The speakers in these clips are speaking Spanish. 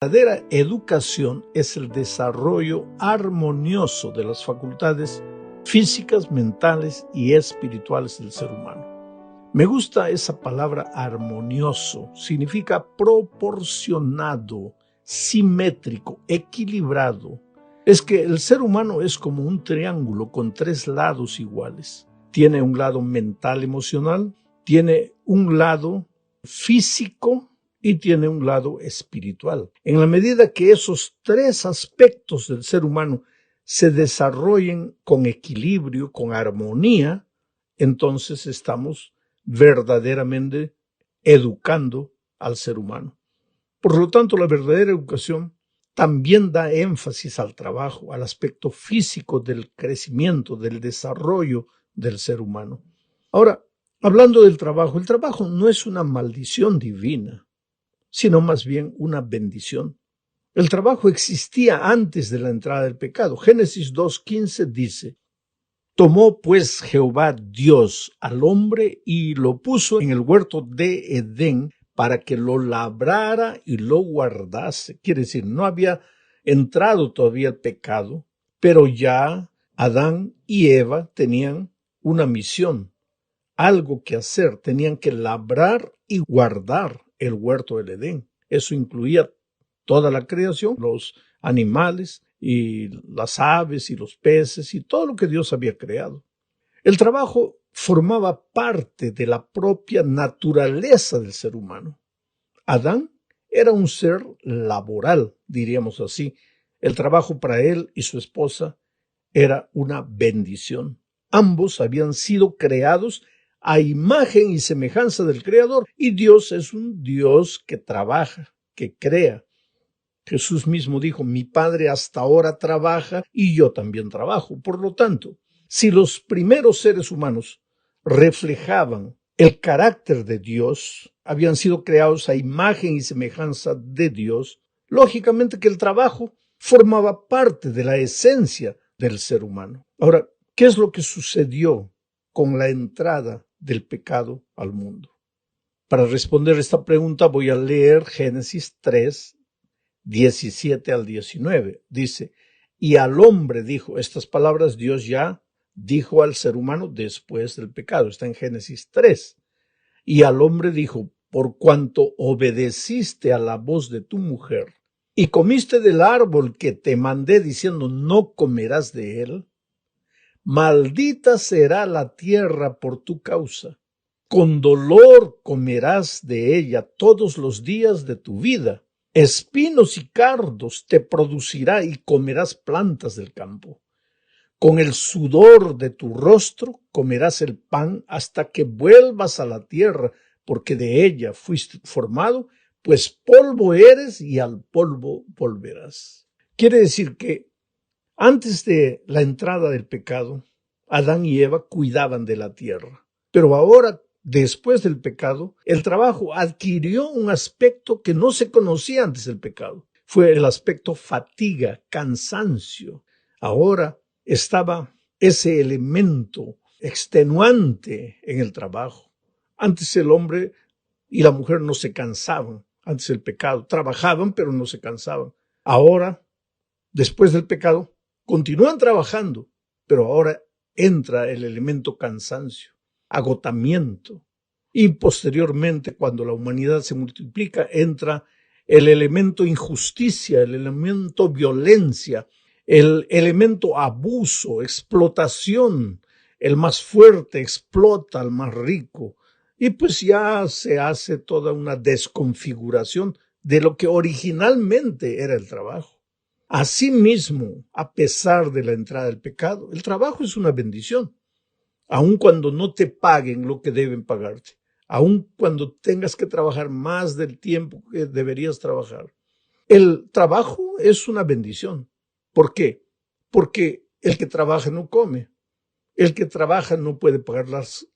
La verdadera educación es el desarrollo armonioso de las facultades físicas, mentales y espirituales del ser humano. Me gusta esa palabra armonioso, significa proporcionado, simétrico, equilibrado. Es que el ser humano es como un triángulo con tres lados iguales. Tiene un lado mental, emocional, tiene un lado físico y tiene un lado espiritual. En la medida que esos tres aspectos del ser humano se desarrollen con equilibrio, con armonía, entonces estamos verdaderamente educando al ser humano. Por lo tanto, la verdadera educación también da énfasis al trabajo, al aspecto físico del crecimiento, del desarrollo del ser humano. Ahora, hablando del trabajo, el trabajo no es una maldición divina, sino más bien una bendición. El trabajo existía antes de la entrada del pecado. Génesis 2:15 dice: tomó pues Jehová Dios al hombre y lo puso en el huerto de Edén para que lo labrara y lo guardase. Quiere decir, no había entrado todavía el pecado, pero ya Adán y Eva tenían una misión, algo que hacer, tenían que labrar y guardar el huerto del Edén. Eso incluía toda la creación, los animales y las aves y los peces y todo lo que Dios había creado. El trabajo formaba parte de la propia naturaleza del ser humano. Adán era un ser laboral, diríamos así. El trabajo para él y su esposa era una bendición. Ambos habían sido creados a imagen y semejanza del Creador, y Dios es un Dios que trabaja, que crea. Jesús mismo dijo: mi Padre hasta ahora trabaja y yo también trabajo. Por lo tanto, si los primeros seres humanos reflejaban el carácter de Dios, habían sido creados a imagen y semejanza de Dios, lógicamente que el trabajo formaba parte de la esencia del ser humano. Ahora, ¿qué es lo que sucedió con la entrada del pecado al mundo? Para responder esta pregunta voy a leer Génesis 3, 17 al 19. Dice: y al hombre dijo, estas palabras Dios ya dijo al ser humano después del pecado. Está en Génesis 3. Y al hombre dijo: por cuanto obedeciste a la voz de tu mujer y comiste del árbol que te mandé diciendo no comerás de él, maldita será la tierra por tu causa. Con dolor comerás de ella todos los días de tu vida. Espinos y cardos te producirá y comerás plantas del campo. Con el sudor de tu rostro comerás el pan hasta que vuelvas a la tierra, porque de ella fuiste formado, pues polvo eres y al polvo volverás. Quiere decir que antes de la entrada del pecado, Adán y Eva cuidaban de la tierra, pero ahora, después del pecado, el trabajo adquirió un aspecto que no se conocía antes del pecado. Fue el aspecto fatiga, cansancio. Ahora estaba ese elemento extenuante en el trabajo. Antes el hombre y la mujer no se cansaban, antes del pecado. Trabajaban, pero no se cansaban. Ahora, después del pecado, continúan trabajando, pero ahora entra el elemento cansancio, agotamiento, y posteriormente, cuando la humanidad se multiplica, entra el elemento injusticia, el elemento violencia, el elemento abuso, explotación. El más fuerte explota al más rico, y pues ya se hace toda una desconfiguración de lo que originalmente era el trabajo. Asimismo, a pesar de la entrada del pecado, el trabajo es una bendición. Aun cuando no te paguen lo que deben pagarte, aun cuando tengas que trabajar más del tiempo que deberías trabajar, el trabajo es una bendición. ¿Por qué? Porque el que trabaja no come, el que trabaja no puede pagar las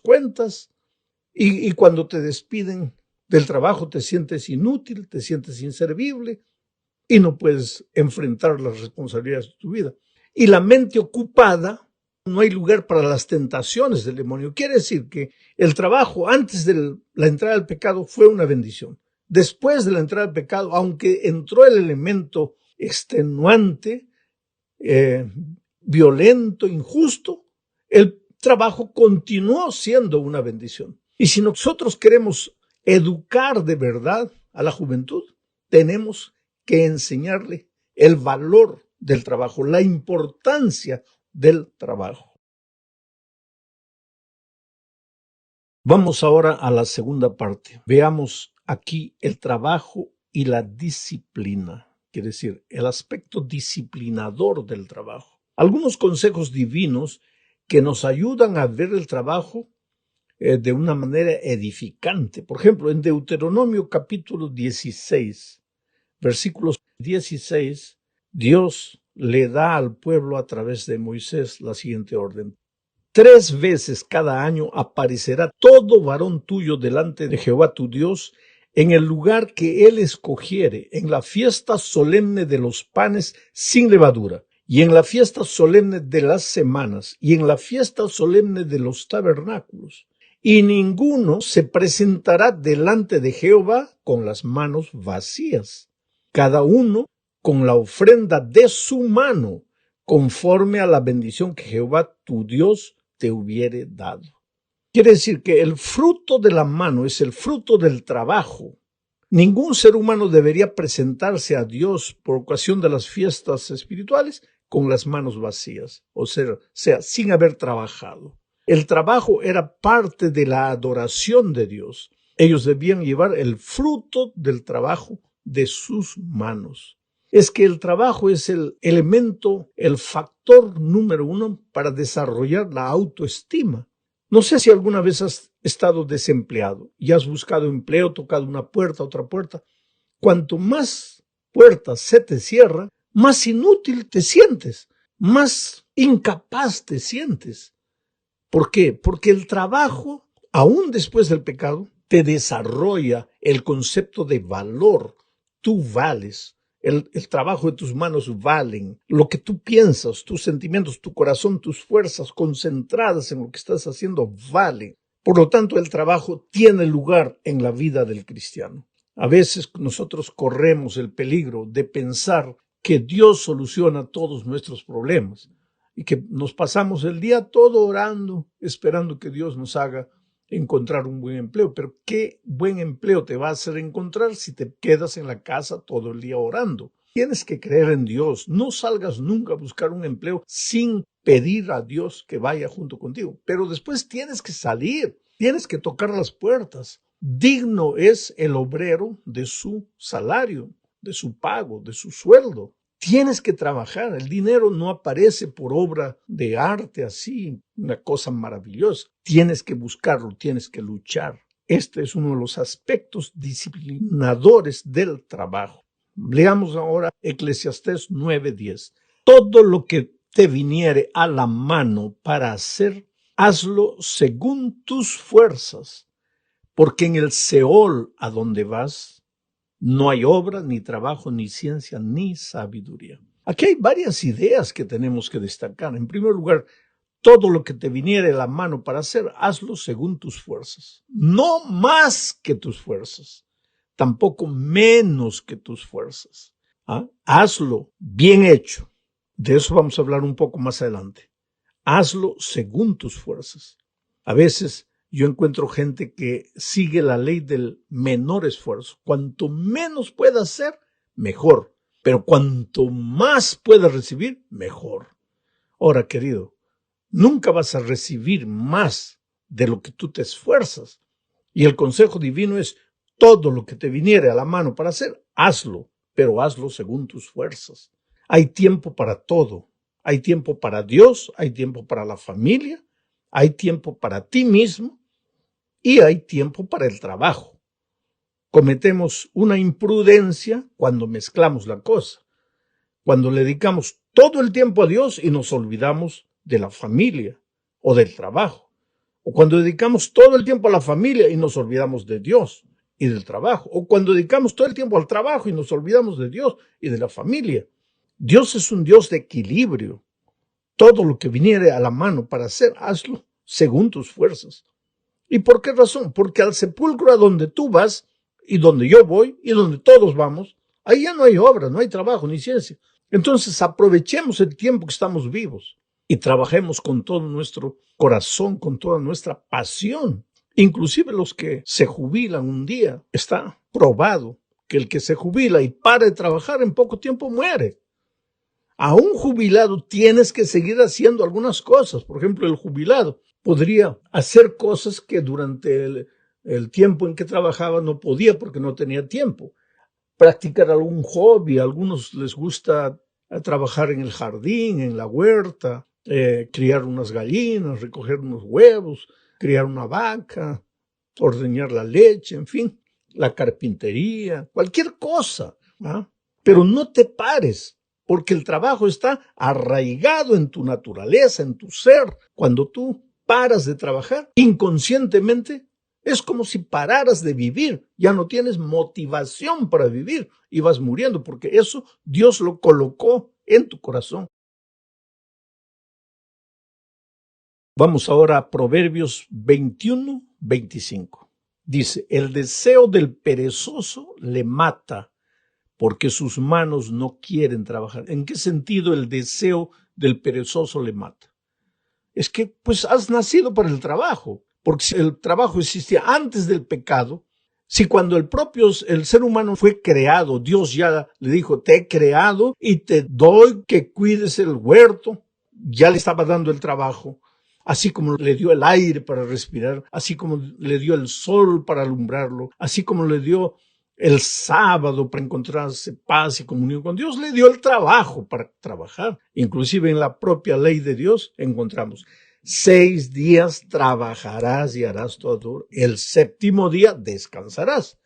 cuentas, y cuando te despiden del trabajo te sientes inútil, te sientes inservible, y no puedes enfrentar las responsabilidades de tu vida. Y la mente ocupada, no hay lugar para las tentaciones del demonio. Quiere decir que el trabajo antes de la entrada del pecado fue una bendición, después de la entrada del pecado, aunque entró el elemento extenuante, violento, injusto, el trabajo continuó siendo una bendición. Y si nosotros queremos educar de verdad a la juventud, tenemos que enseñarle el valor del trabajo, la importancia del trabajo. Vamos ahora a la segunda parte. Veamos aquí el trabajo y la disciplina, quiere decir, el aspecto disciplinador del trabajo. Algunos consejos divinos que nos ayudan a ver el trabajo de una manera edificante. Por ejemplo, en Deuteronomio capítulo 16, versículos 16, Dios le da al pueblo a través de Moisés la siguiente orden. 3 veces cada año aparecerá todo varón tuyo delante de Jehová tu Dios en el lugar que él escogiere, en la fiesta solemne de los panes sin levadura, y en la fiesta solemne de las semanas, y en la fiesta solemne de los tabernáculos. Y ninguno se presentará delante de Jehová con las manos vacías, cada uno con la ofrenda de su mano, conforme a la bendición que Jehová tu Dios te hubiere dado. Quiere decir que el fruto de la mano es el fruto del trabajo. Ningún ser humano debería presentarse a Dios por ocasión de las fiestas espirituales con las manos vacías, o sea, sin haber trabajado. El trabajo era parte de la adoración de Dios. Ellos debían llevar el fruto del trabajo de sus manos. Es que el trabajo es el elemento, el factor número 1 para desarrollar la autoestima. No sé si alguna vez has estado desempleado y has buscado empleo, tocado una puerta, otra puerta. Cuanto más puertas se te cierran, más inútil te sientes, más incapaz te sientes. ¿Por qué? Porque el trabajo, aún después del pecado, te desarrolla el concepto de valor. Tú vales. El trabajo de tus manos valen. Lo que tú piensas, tus sentimientos, tu corazón, tus fuerzas concentradas en lo que estás haciendo valen. Por lo tanto, el trabajo tiene lugar en la vida del cristiano. A veces nosotros corremos el peligro de pensar que Dios soluciona todos nuestros problemas y que nos pasamos el día todo orando, esperando que Dios nos haga encontrar un buen empleo. Pero ¿qué buen empleo te va a hacer encontrar si te quedas en la casa todo el día orando? Tienes que creer en Dios. No salgas nunca a buscar un empleo sin pedir a Dios que vaya junto contigo. Pero después tienes que salir, tienes que tocar las puertas. Digno es el obrero de su salario, de su pago, de su sueldo. Tienes que trabajar. El dinero no aparece por obra de arte así, una cosa maravillosa. Tienes que buscarlo, tienes que luchar. Este es uno de los aspectos disciplinadores del trabajo. Leamos ahora Eclesiastés 9:10. Todo lo que te viniere a la mano para hacer, hazlo según tus fuerzas, porque en el Seol a donde vas, no hay obra, ni trabajo, ni ciencia, ni sabiduría. Aquí hay varias ideas que tenemos que destacar. En primer lugar, todo lo que te viniere a la mano para hacer, hazlo según tus fuerzas. No más que tus fuerzas, tampoco menos que tus fuerzas. Hazlo bien hecho. De eso vamos a hablar un poco más adelante. Hazlo según tus fuerzas. A veces yo encuentro gente que sigue la ley del menor esfuerzo. Cuanto menos pueda hacer, mejor. Pero cuanto más pueda recibir, mejor. Ahora, querido, nunca vas a recibir más de lo que tú te esfuerzas. Y el consejo divino es, todo lo que te viniere a la mano para hacer, hazlo, pero hazlo según tus fuerzas. Hay tiempo para todo. Hay tiempo para Dios, hay tiempo para la familia, hay tiempo para ti mismo y hay tiempo para el trabajo. Cometemos una imprudencia cuando mezclamos la cosa, cuando le dedicamos todo el tiempo a Dios y nos olvidamos de la familia o del trabajo, o cuando dedicamos todo el tiempo a la familia y nos olvidamos de Dios y del trabajo, o cuando dedicamos todo el tiempo al trabajo y nos olvidamos de Dios y de la familia. Dios es un Dios de equilibrio. Todo lo que viniere a la mano para hacer, hazlo según tus fuerzas. ¿Y por qué razón? Porque al sepulcro a donde tú vas y donde yo voy y donde todos vamos, ahí ya no hay obra, no hay trabajo ni ciencia. Entonces aprovechemos el tiempo que estamos vivos y trabajemos con todo nuestro corazón, con toda nuestra pasión. Inclusive los que se jubilan un día, está probado que el que se jubila y para de trabajar en poco tiempo muere. A un jubilado tienes que seguir haciendo algunas cosas. Por ejemplo, el jubilado podría hacer cosas que durante el tiempo en que trabajaba no podía porque no tenía tiempo. Practicar algún hobby, a algunos les gusta trabajar en el jardín, en la huerta, criar unas gallinas, recoger unos huevos, criar una vaca, ordeñar la leche, en fin, la carpintería, cualquier cosa, ¿ah? Pero no te pares, porque el trabajo está arraigado en tu naturaleza, en tu ser. Cuando tú paras de trabajar, inconscientemente, es como si pararas de vivir. Ya no tienes motivación para vivir y vas muriendo, porque eso Dios lo colocó en tu corazón. Vamos ahora a Proverbios 21-25. Dice, el deseo del perezoso le mata, porque sus manos no quieren trabajar. ¿En qué sentido el deseo del perezoso le mata? Es que pues has nacido para el trabajo, porque si el trabajo existía antes del pecado, si cuando el ser humano fue creado, Dios ya le dijo, te he creado y te doy que cuides el huerto, ya le estaba dando el trabajo, así como le dio el aire para respirar, así como le dio el sol para alumbrarlo, así como le dio el sábado para encontrarse paz y comunión con Dios, le dio el trabajo para trabajar. Inclusive en la propia ley de Dios encontramos 6 días trabajarás y harás todo. El 7º día descansarás.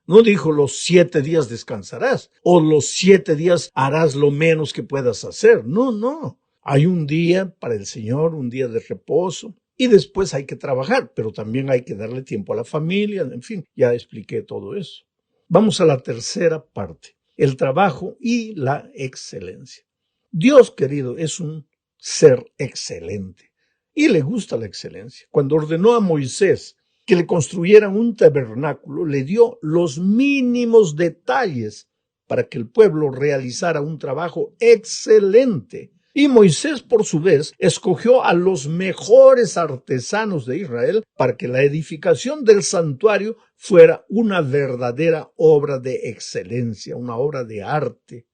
No dijo los 7 días descansarás o los 7 días harás lo menos que puedas hacer. No, no. Hay un día para el Señor, un día de reposo. Y después hay que trabajar, pero también hay que darle tiempo a la familia. En fin, ya expliqué todo eso. Vamos a la tercera parte, el trabajo y la excelencia. Dios, querido, es un ser excelente y le gusta la excelencia. Cuando ordenó a Moisés que le construyeran un tabernáculo, le dio los mínimos detalles para que el pueblo realizara un trabajo excelente. Y Moisés, por su vez, escogió a los mejores artesanos de Israel para que la edificación del santuario fuera una verdadera obra de excelencia, una obra de arte.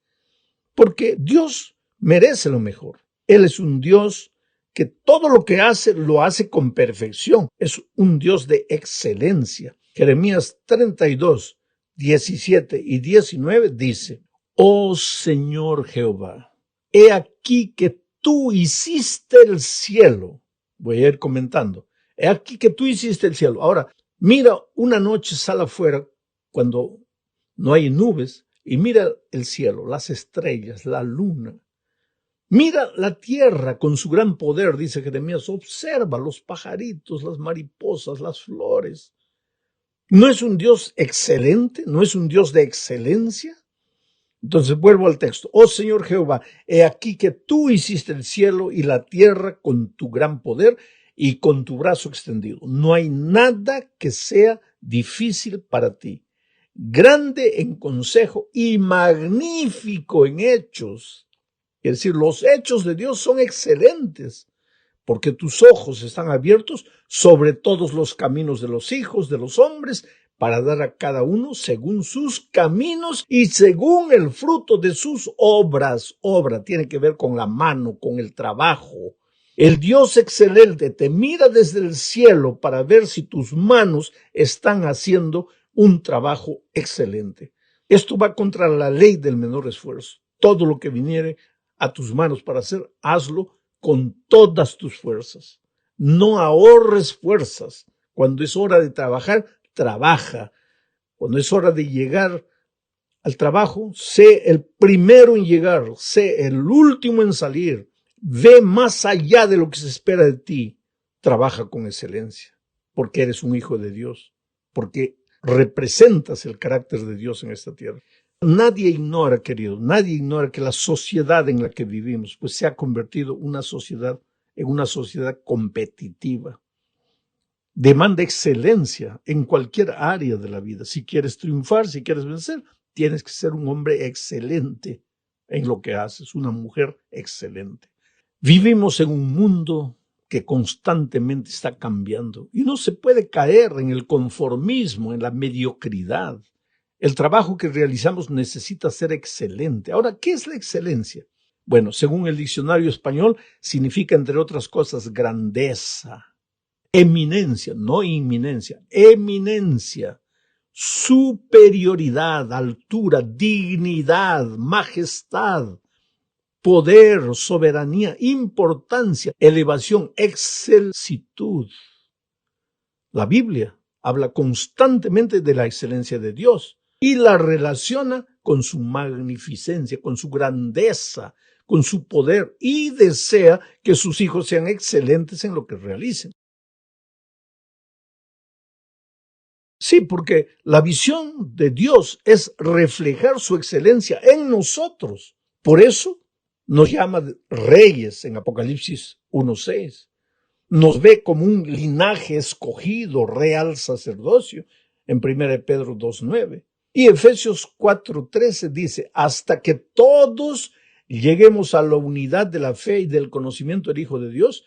Porque Dios merece lo mejor. Él es un Dios que todo lo que hace, lo hace con perfección. Es un Dios de excelencia. Jeremías 32, 17 y 19 dice, Oh Señor Jehová, he aquí que tú hiciste el cielo. Voy a ir comentando. He aquí que tú hiciste el cielo. Ahora, mira, una noche sal afuera cuando no hay nubes y mira el cielo, las estrellas, la luna. Mira la tierra con su gran poder, dice Jeremías. Observa los pajaritos, las mariposas, las flores. ¿No es un Dios excelente? ¿No es un Dios de excelencia? Entonces vuelvo al texto. Oh Señor Jehová, he aquí que tú hiciste el cielo y la tierra con tu gran poder y con tu brazo extendido. No hay nada que sea difícil para ti. Grande en consejo y magnífico en hechos. Es decir, los hechos de Dios son excelentes, porque tus ojos están abiertos sobre todos los caminos de los hijos de los hombres, para dar a cada uno según sus caminos y según el fruto de sus obras. Obra tiene que ver con la mano, con el trabajo. El Dios excelente te mira desde el cielo para ver si tus manos están haciendo un trabajo excelente. Esto va contra la ley del menor esfuerzo. Todo lo que viniere a tus manos para hacer, hazlo con todas tus fuerzas. No ahorres fuerzas. Cuando es hora de trabajar, trabaja. Cuando es hora de llegar al trabajo, sé el primero en llegar, sé el último en salir. Ve más allá de lo que se espera de ti. Trabaja con excelencia, porque eres un hijo de Dios, porque representas el carácter de Dios en esta tierra. Nadie ignora, querido, nadie ignora que la sociedad en la que vivimos pues se ha convertido en una sociedad competitiva, demanda excelencia en cualquier área de la vida. Si quieres triunfar, si quieres vencer, tienes que ser un hombre excelente en lo que haces, una mujer excelente. Vivimos en un mundo que constantemente está cambiando y no se puede caer en el conformismo, en la mediocridad. El trabajo que realizamos necesita ser excelente. Ahora, ¿qué es la excelencia? Bueno, según el diccionario español, significa, entre otras cosas, grandeza, eminencia, no inminencia, eminencia, superioridad, altura, dignidad, majestad, poder, soberanía, importancia, elevación, excelsitud. La Biblia habla constantemente de la excelencia de Dios y la relaciona con su magnificencia, con su grandeza, con su poder, y desea que sus hijos sean excelentes en lo que realicen. Sí, porque la visión de Dios es reflejar su excelencia en nosotros. Por eso nos llama reyes en Apocalipsis 1:6. Nos ve como un linaje escogido, real sacerdocio, en 1 Pedro 2:9. Y Efesios 4:13 dice, hasta que todos lleguemos a la unidad de la fe y del conocimiento del Hijo de Dios,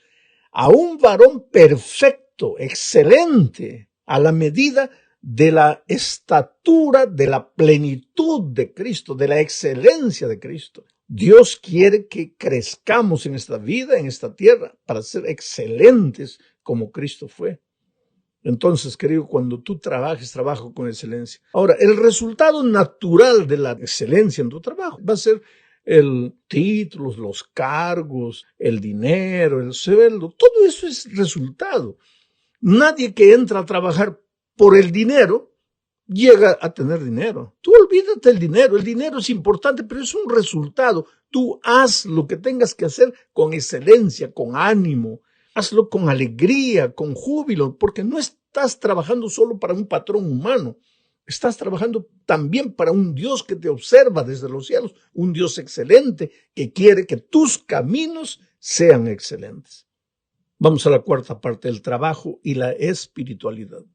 a un varón perfecto, excelente, a la medida de la estatura, de la plenitud de Cristo, de la excelencia de Cristo. Dios quiere que crezcamos en esta vida, en esta tierra, para ser excelentes como Cristo fue. Entonces, querido, cuando tú trabajes, trabaja con excelencia. Ahora, el resultado natural de la excelencia en tu trabajo va a ser el títulos, los cargos, el dinero, el sueldo. Todo eso es resultado. Nadie que entra a trabajar por el dinero llega a tener dinero. Tú olvídate del dinero. El dinero es importante, pero es un resultado. Tú haz lo que tengas que hacer con excelencia, con ánimo. Hazlo con alegría, con júbilo, porque no estás trabajando solo para un patrón humano. Estás trabajando también para un Dios que te observa desde los cielos, un Dios excelente que quiere que tus caminos sean excelentes. Vamos a la cuarta parte, el trabajo y la espiritualidad.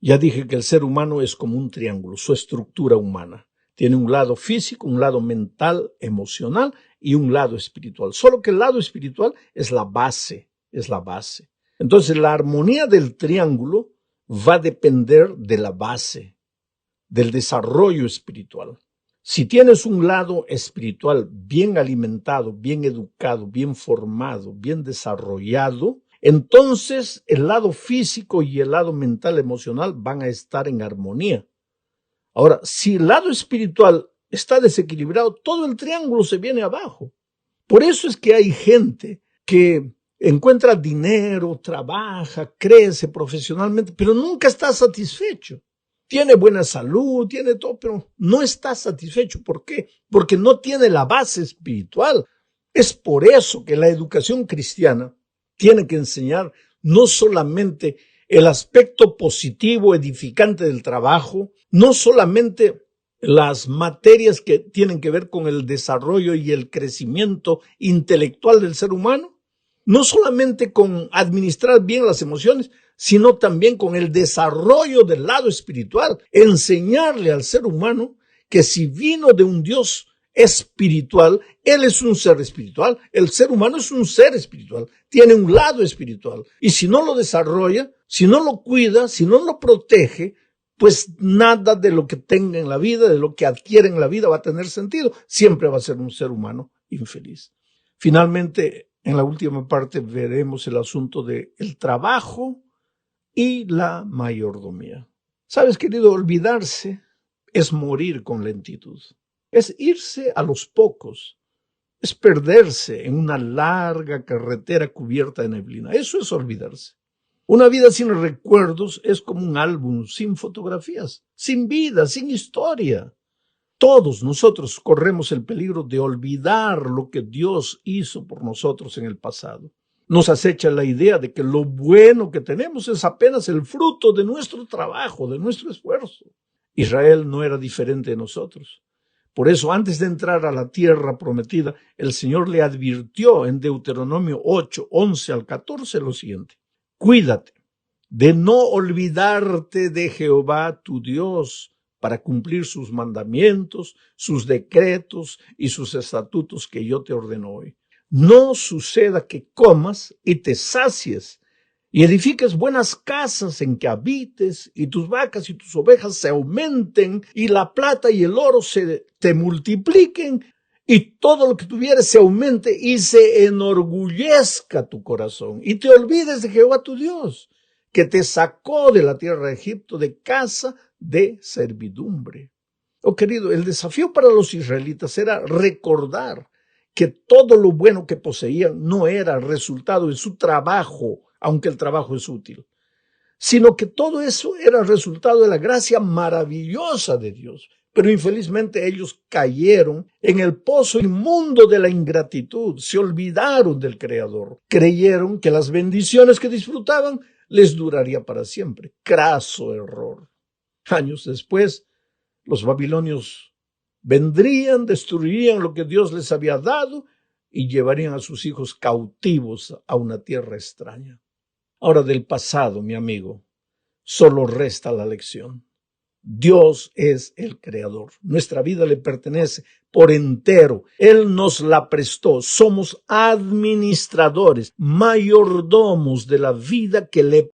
Ya dije que el ser humano es como un triángulo, su estructura humana. Tiene un lado físico, un lado mental, emocional y un lado espiritual. Solo que el lado espiritual es la base, Entonces la armonía del triángulo va a depender de la base, del desarrollo espiritual. Si tienes un lado espiritual bien alimentado, bien educado, bien formado, bien desarrollado, entonces el lado físico y el lado mental, emocional van a estar en armonía. Ahora, si el lado espiritual está desequilibrado, todo el triángulo se viene abajo. Por eso es que hay gente que encuentra dinero, trabaja, crece profesionalmente, pero nunca está satisfecho. Tiene buena salud, tiene todo, pero no está satisfecho. ¿Por qué? Porque no tiene la base espiritual. Es por eso que la educación cristiana tiene que enseñar no solamente el aspecto positivo, edificante del trabajo, no solamente las materias que tienen que ver con el desarrollo y el crecimiento intelectual del ser humano, no solamente con administrar bien las emociones, sino también con el desarrollo del lado espiritual, enseñarle al ser humano que si vino de un Dios espiritual, él es un ser espiritual, el ser humano es un ser espiritual, tiene un lado espiritual, y si no lo desarrolla, si no lo cuida, si no lo protege, pues nada de lo que tenga en la vida, de lo que adquiere en la vida va a tener sentido, siempre va a ser un ser humano infeliz. Finalmente, en la última parte veremos el asunto del trabajo y la mayordomía. ¿Sabes, querido? Olvidarse es morir con lentitud. Es irse a los pocos. Es perderse en una larga carretera cubierta de neblina. Eso es olvidarse. Una vida sin recuerdos es como un álbum sin fotografías, sin vida, sin historia. Todos nosotros corremos el peligro de olvidar lo que Dios hizo por nosotros en el pasado. Nos acecha la idea de que lo bueno que tenemos es apenas el fruto de nuestro trabajo, de nuestro esfuerzo. Israel no era diferente de nosotros. Por eso, antes de entrar a la tierra prometida, el Señor le advirtió en Deuteronomio 8, 11 al 14 lo siguiente: cuídate de no olvidarte de Jehová tu Dios para cumplir sus mandamientos, sus decretos y sus estatutos que yo te ordeno hoy. No suceda que comas y te sacies y edifiques buenas casas en que habites, y tus vacas y tus ovejas se aumenten, y la plata y el oro se te multipliquen, y todo lo que tuvieres se aumente, y se enorgullezca tu corazón, y te olvides de Jehová tu Dios, que te sacó de la tierra de Egipto, de casa de servidumbre. Oh querido, el desafío para los israelitas era recordar que todo lo bueno que poseían no era resultado de su trabajo, aunque el trabajo es útil, sino que todo eso era resultado de la gracia maravillosa de Dios. Pero infelizmente ellos cayeron en el pozo inmundo de la ingratitud, se olvidaron del Creador, creyeron que las bendiciones que disfrutaban les duraría para siempre. Craso error. Años después, los babilonios vendrían, destruirían lo que Dios les había dado y llevarían a sus hijos cautivos a una tierra extraña. Ahora del pasado, mi amigo, solo resta la lección. Dios es el Creador. Nuestra vida le pertenece por entero. Él nos la prestó. Somos administradores, mayordomos de la vida que le